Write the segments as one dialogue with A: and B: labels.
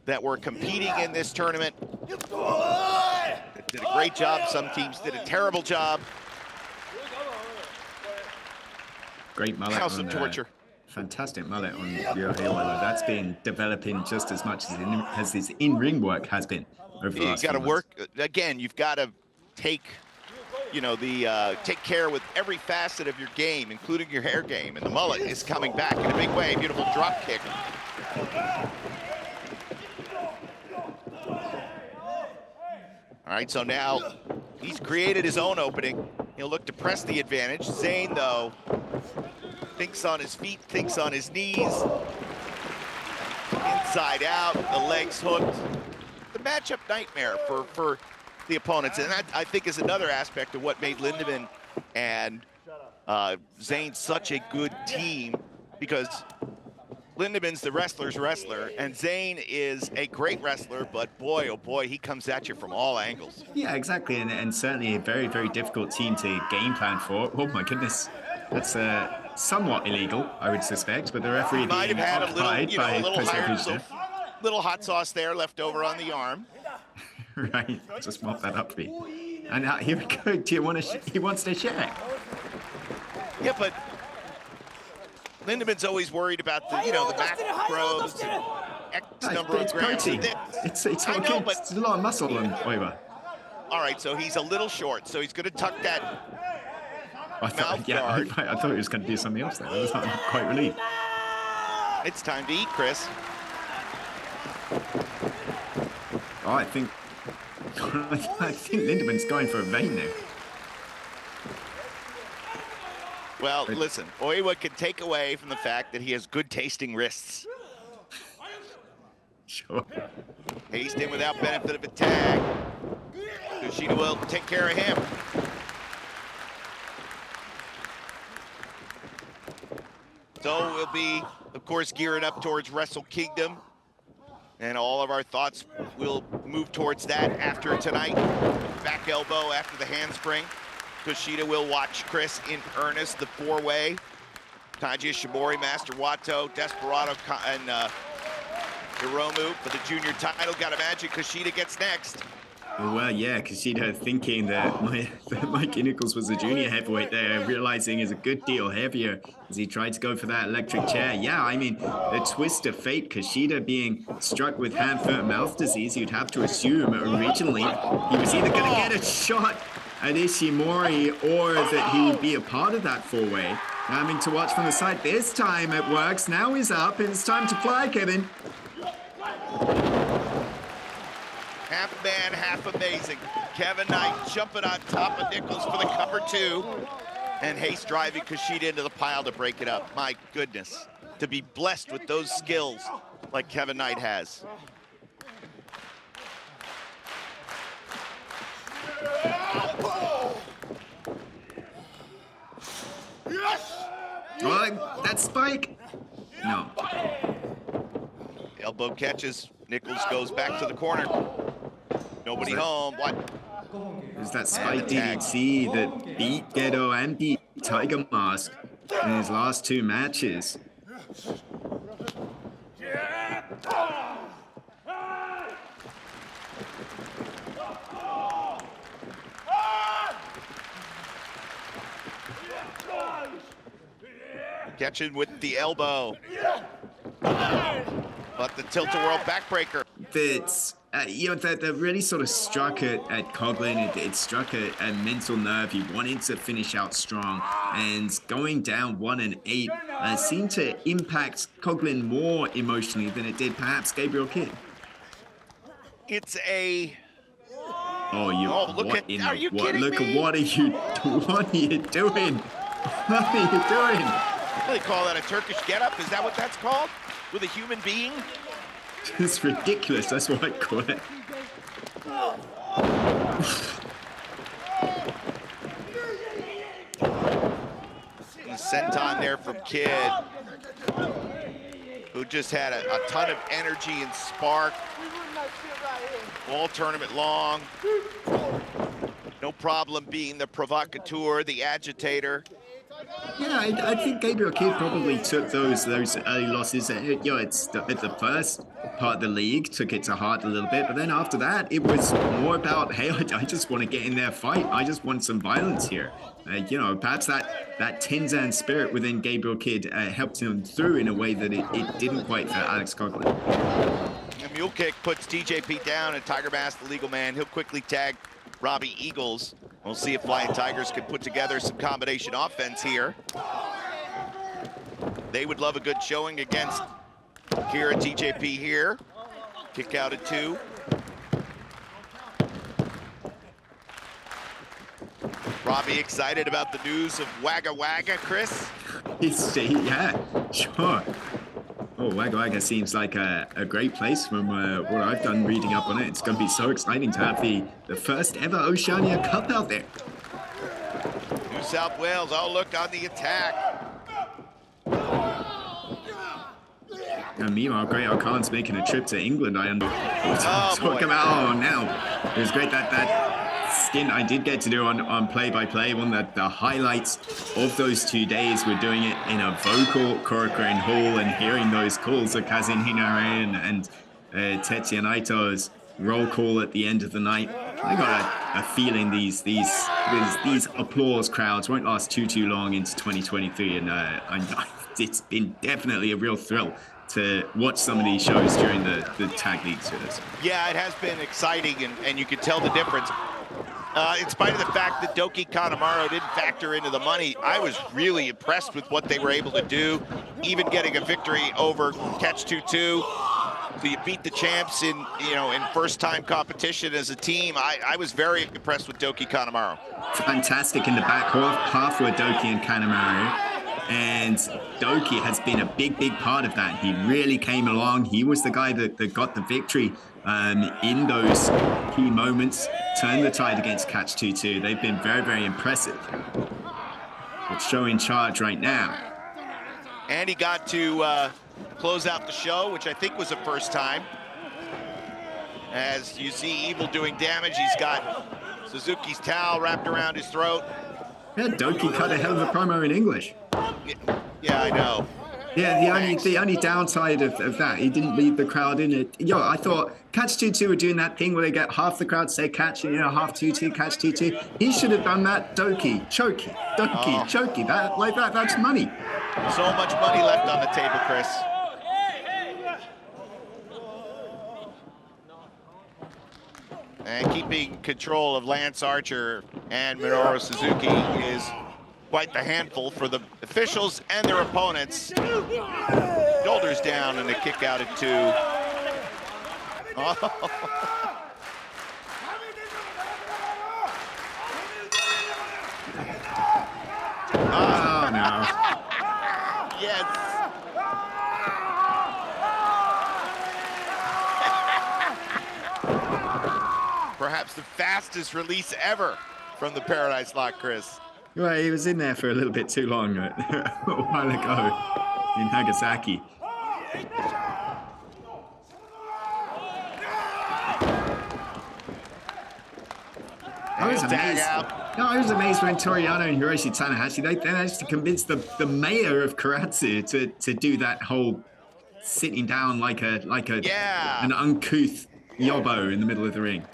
A: that were competing in this tournament. Did a great job. Some teams did a terrible job.
B: Great mullet
A: House
B: on
A: of torture.
B: Fantastic mullet on Ryohei. That's been developing just as much as his in-ring work has been over the last
A: You got to
B: few months.
A: work again. You've got to take, you know, take care with every facet of your game, including your hair game. And the mullet is coming back in a big way. Beautiful drop kick. All right, so now he's created his own opening. He'll look to press the advantage. Zayne, though, thinks on his feet, thinks on his knees. Inside out, the legs hooked. The matchup nightmare for the opponents. And that, I think, is another aspect of what made Lindaman and Zayne such a good team, because Lindaman's the wrestler's wrestler, and Zayne is a great wrestler, but boy, oh boy, he comes at you from all angles.
B: Yeah, exactly, and certainly a very, very difficult team to game plan for. Oh my goodness, that's somewhat illegal, I would suspect, but the referee
A: might have had a little, you know, a little higher, so little hot sauce there left over on the arm.
B: Right, just mop that up for you. And here we go. Do you want to? He wants to share.
A: Yeah, but Lindaman's always worried about the, you know, the macros and X number of grams.
B: It's all good. But it's a lot of muscle on Oiwa.
A: All right, so he's a little short, so he's going to tuck that mouth guard.
B: I thought he was going to do something else there. I'm quite relieved.
A: It's time to eat, Chris.
B: Oh, I think Lindaman's going for a vein there.
A: Well, listen, Oiwa can take away from the fact that he has good tasting wrists.
B: Sure.
A: Haste in without benefit of a tag. Kushida will take care of him. So we'll be, of course, gearing up towards Wrestle Kingdom. And all of our thoughts will move towards that after tonight. Back elbow after the handspring. Kushida will watch Chris in earnest. The four-way. Taiji Shimori, Master Wato, Desperado, and Hiromu for the junior title. Gotta imagine Kushida gets next.
B: Well, yeah, Kushida thinking that Mikey Nicholls was a junior heavyweight there, realizing is a good deal heavier as he tried to go for that electric chair. Yeah, I mean, the twist of fate, Kushida being struck with hand, foot, and mouth disease, you'd have to assume originally he was either going to get a shot at Ishimori or that he would be a part of that four-way. Having to watch from the side. This time it works. Now he's up, and it's time to fly, Kevin.
A: Half man, half amazing. Kevin Knight jumping on top of Nicholls for the cover two. And Haste driving Kushida into the pile to break it up. My goodness, to be blessed with those skills like Kevin Knight has.
B: Oh, that spike. No.
A: Elbow catches. Nicholls goes back to the corner. Nobody home. What?
B: It was that spike DDT that beat Gedo and beat Tiger Mask in his last two matches.
A: Catching with the elbow. But the tilt-a-whirl backbreaker.
B: That's, you know, that really sort of struck at Coughlin. It struck a mental nerve. He wanted to finish out strong. And going down 1-8 seemed to impact Coughlin more emotionally than it did perhaps Gabriel Kidd.
A: It's a...
B: Oh, you!
A: Oh, look
B: what
A: at!
B: in
A: Are
B: the,
A: you
B: what,
A: kidding
B: look
A: me?
B: At what are you? What are you doing? What are you doing?
A: They call that a Turkish getup? Is that what that's called? With a human being?
B: It's ridiculous. That's what I call it.
A: The senton there from Kidd, who just had a ton of energy and spark all tournament long. No problem being the provocateur, the agitator.
B: Yeah, I think Gabriel Kidd probably took those early losses. It's at the first part of the league, took it to heart a little bit, but then after that, it was more about, hey, I just want to get in there, fight. I just want some violence here. Perhaps that Tenzan spirit within Gabriel Kidd helped him through in a way that it didn't quite for Alex Coughlin.
A: A mule kick puts TJP down, and Tiger Mask, the legal man, he'll quickly tag Robbie Eagles. We'll see if Flying Tigers can put together some combination offense here. They would love a good showing against Akira. TJP here. Kick out at 2. Robbie excited about the news of Wagga Wagga, Chris?
B: Yeah, sure. Oh, Wagga Wagga seems like a great place from what I've done reading up on it. It's going to be so exciting to have the first ever Oceania Cup out there.
A: New South Wales, oh, look on the attack.
B: And meanwhile, Great Khan's making a trip to England. I talk about, now. It was great that stint I did get to do on play-by-play, one that the highlights of those 2 days were doing it in a vocal Korakuen Hall and hearing those calls of Kazin Hinare and Tetsuya Naito's roll call at the end of the night. I got a feeling these applause crowds won't last too long into 2023, and it's been definitely a real thrill to watch some of these shows during the tag leagues with us.
A: Yeah, it has been exciting, and you can tell the difference. In spite of the fact that DOUKI Kanemaru didn't factor into the money, I was really impressed with what they were able to do, even getting a victory over Catch 2-2. So you beat the champs in first-time competition as a team. I was very impressed with DOUKI Kanemaru.
B: Fantastic in the back half were DOUKI and Kanemaru. And DOUKI has been a big part of that. He really came along. He was the guy that got the victory in those key moments, turned the tide against Catch 2-2. They've been very impressive. But show in charge right now.
A: And he got to close out the show, which I think was the first time. As you see Evil doing damage, he's got Suzuki's towel wrapped around his throat.
B: Yeah, DOUKI cut a hell of a promo in English.
A: Yeah, I know.
B: Yeah, the only downside of that, he didn't lead the crowd in it. I thought Catch 2-2 were doing that thing where they get half the crowd say catch, and half 2-2, catch 2-2. He should have done that. DOUKI, choky, DOUKI, choky. That's money.
A: So much money left on the table, Chris. And keeping control of Lance Archer and Minoru Suzuki is quite the handful for the officials and their opponents. Shoulders down and a kick out at 2. Oh.
B: Oh, no.
A: Yes. Perhaps the fastest release ever from the Paradise Lock, Chris.
B: Well, he was in there for a little bit too long a while ago in Nagasaki. I was amazed. I was amazed when Toriano and Hiroshi Tanahashi, they managed to convince the mayor of Karatsu to do that whole sitting down like an uncouth yobbo in the middle of the ring.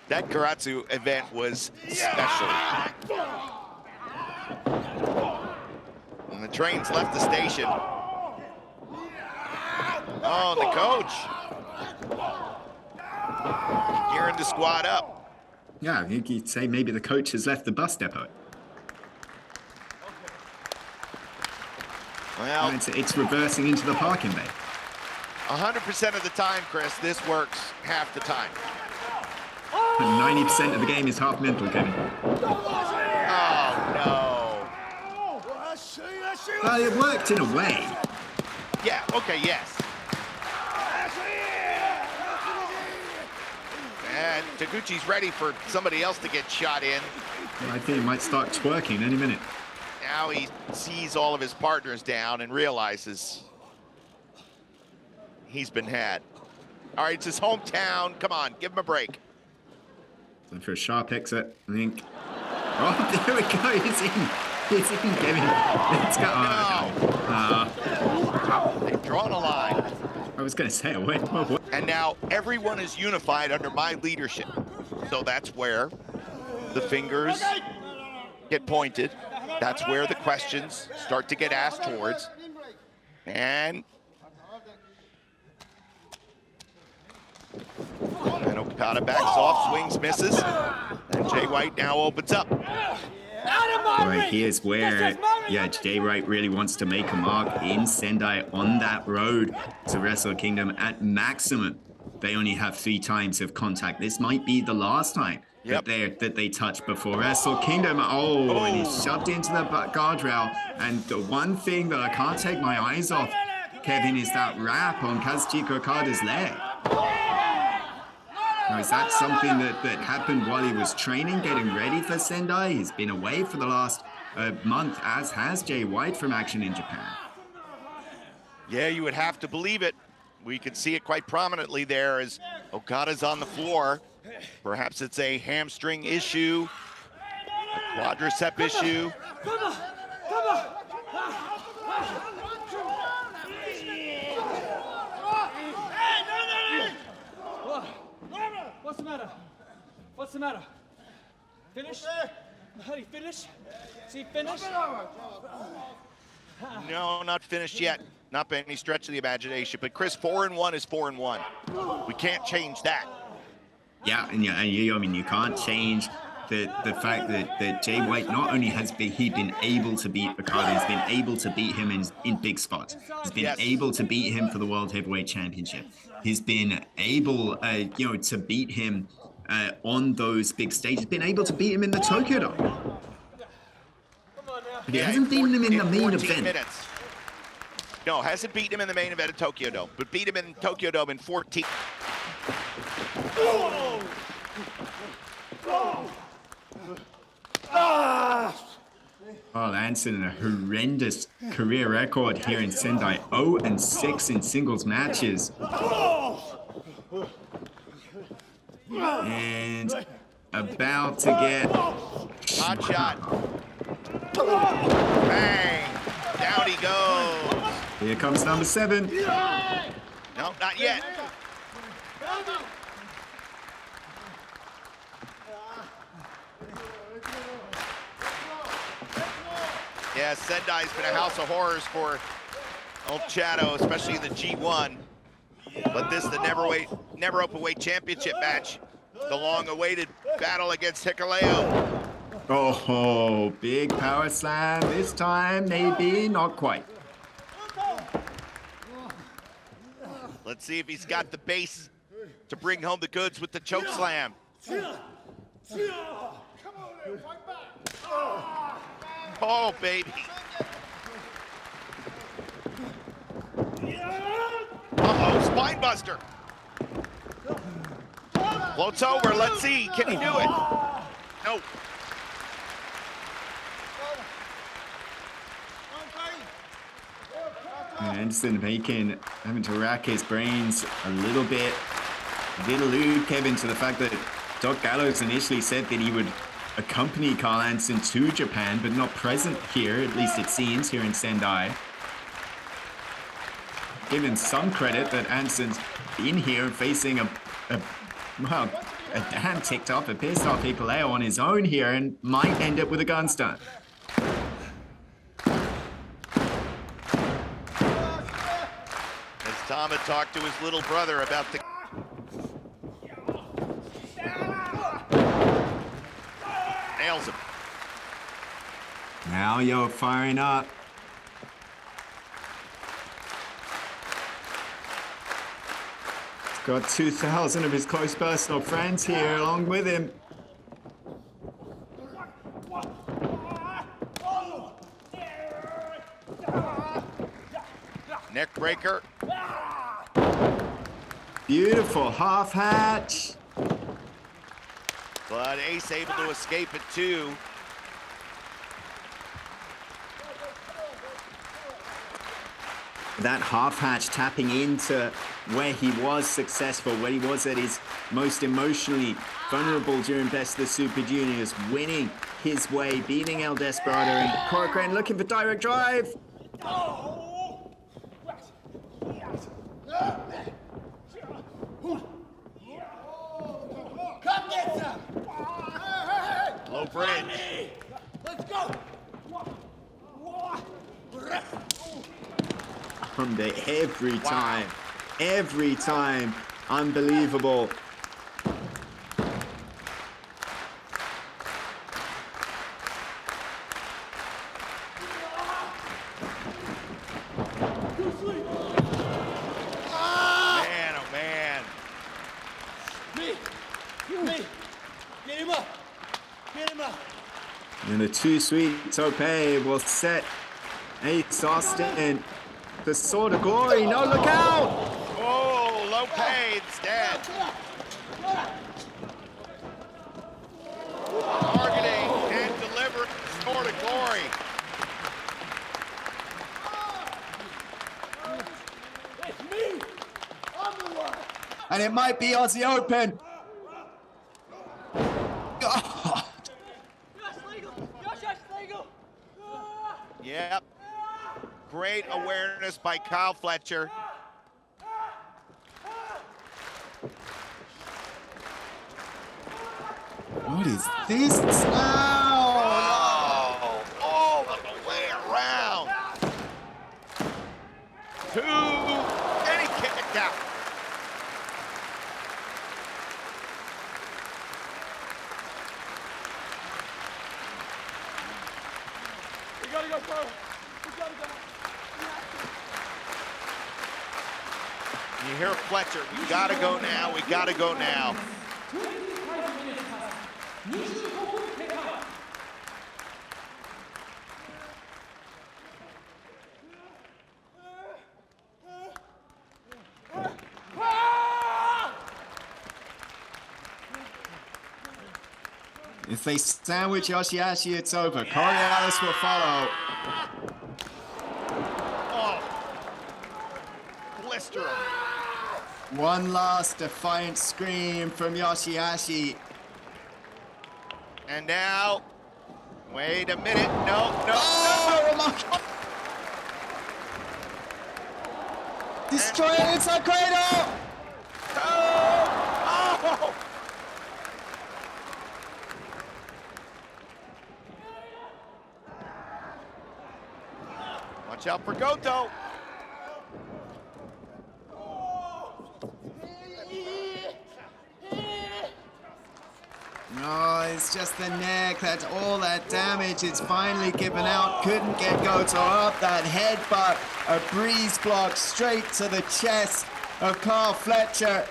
A: That Karatsu event was special. And the train's left the station. Oh, the coach. Gearing the squad up.
B: Yeah, I think you'd say maybe the coach has left the bus depot.
A: Well,
B: it's reversing into the parking bay.
A: 100% of the time, Chris, this works half the time.
B: 90% of the game is half mental, Kevin.
A: Oh, no.
B: Well, it worked in a way.
A: Yeah, okay, yes. And Taguchi's ready for somebody else to get shot in.
B: Well, I think he might start twerking any minute.
A: Now he sees all of his partners down and realizes he's been had. All right, it's his hometown. Come on, give him a break.
B: Time for a sharp exit, I think. Oh, there we go, he's in. It's even Kevin. Let's go.
A: They've drawn a line.
B: I was going to say, what?
A: And now everyone is unified under my leadership. So that's where the fingers get pointed. That's where the questions start to get asked towards. And Okada backs off, swings, misses. And Jay White now opens up.
B: Right, here's where, yeah, Jay White really wants to make a mark in Sendai on that road to Wrestle Kingdom at maximum. They only have 3 times of contact. This might be the last time that they touch before Wrestle Kingdom. Oh, and he's shoved into the guardrail. And the one thing that I can't take my eyes off, Kevin, is that wrap on Kazuchika Okada's leg. Now, is that something that happened while he was training, getting ready for Sendai? He's been away for the last month, as has Jay White from Action in Japan.
A: Yeah, you would have to believe it. We could see it quite prominently there as Okada's on the floor. Perhaps it's a hamstring issue, a quadricep issue.
C: What's the matter? What's the matter? Finish? How do you finish? Is he finished?
A: No, not finished yet. Not by any stretch of the imagination. But Chris, 4-1 is 4-1. We can't change that.
B: Yeah, and I mean, you can't change the fact that Jay White not only has been able to beat Okada, he's been able to beat him in big spots. He's been able to beat him for the World Heavyweight Championship. He's been able, to beat him on those big stages. He's been able to beat him in the Tokyo Dome. But he hasn't beaten him in the main event.
A: Minutes. No, hasn't beaten him in the main event of Tokyo Dome, but beat him in Tokyo Dome in 14.
B: Carl Anson, a horrendous career record here in Sendai, 0-6 in singles matches. And about to get
A: hot shot. Bang! Down he goes.
B: Here comes number 7.
A: No, not yet. Yeah, Sendai's been a house of horrors for old Chado, especially in the G1. But this is the never open weight championship match. The long-awaited battle against Hikuleo.
B: Oh, big power slam. This time, maybe not quite.
A: Let's see if he's got the base to bring home the goods with the choke slam. Oh, baby. Uh-oh, spine buster. Floats over, let's see, can he do it? Nope.
B: Anderson having to rack his brains a little bit. Did allude, Kevin, to the fact that Doc Gallows initially said that he would accompany Carl Anson to Japan, but not present here, at least it seems, here in Sendai. Give him some credit that Anson's in here facing a damn ticked off, a pissed off Hikuleo on his own here and might end up with a gun stun.
A: As Tom had talked to his little brother about the... Nails him.
B: Now you're firing up. He's got 2,000 of his close personal friends here along with him.
A: Neck breaker.
B: Beautiful half hatch.
A: But Ace able to escape it too.
B: that half hatch tapping into where he was successful, where he was at his most emotionally vulnerable during Best of the Super Juniors, winning his way, beating El Desperado and Korakuen, looking for direct drive.
D: Come get some!
A: Low bridge.
D: Let's go!
B: From the every time, unbelievable.
A: Man, oh man.
D: Me! Get him up! Get him up!
B: And the too sweet Tope will set Ace Austin the Sword of Glory. No, look out!
A: Oh, Lopez dead. Targeting and delivering the Sword of Glory.
D: It's me! I'm the one!
B: And it might be Aussie Open. God.
A: Yep. Great awareness by Kyle Fletcher.
B: What is this now?
A: Oh, all the way around. Two, and he kicked out.
C: We gotta go, Toru. We gotta go.
A: You hear Fletcher, we gotta go now, we gotta go now.
B: If they sandwich YOSHI-HASHI, it's over. Coriolis will follow.
A: Oh, blister him.
B: One last defiant scream from YOSHI-HASHI.
A: And now, wait a minute, no.
B: Remarkable. Destroying inside cradle.
A: Oh! Watch out for Goto.
B: No, it's just the neck. That's all that damage. It's finally given out. Couldn't get Goto up. That headbutt, a breeze block straight to the chest of Carl Fletcher.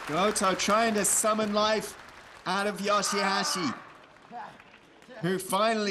B: Goto trying to summon life out of YOSHI-HASHI, who finally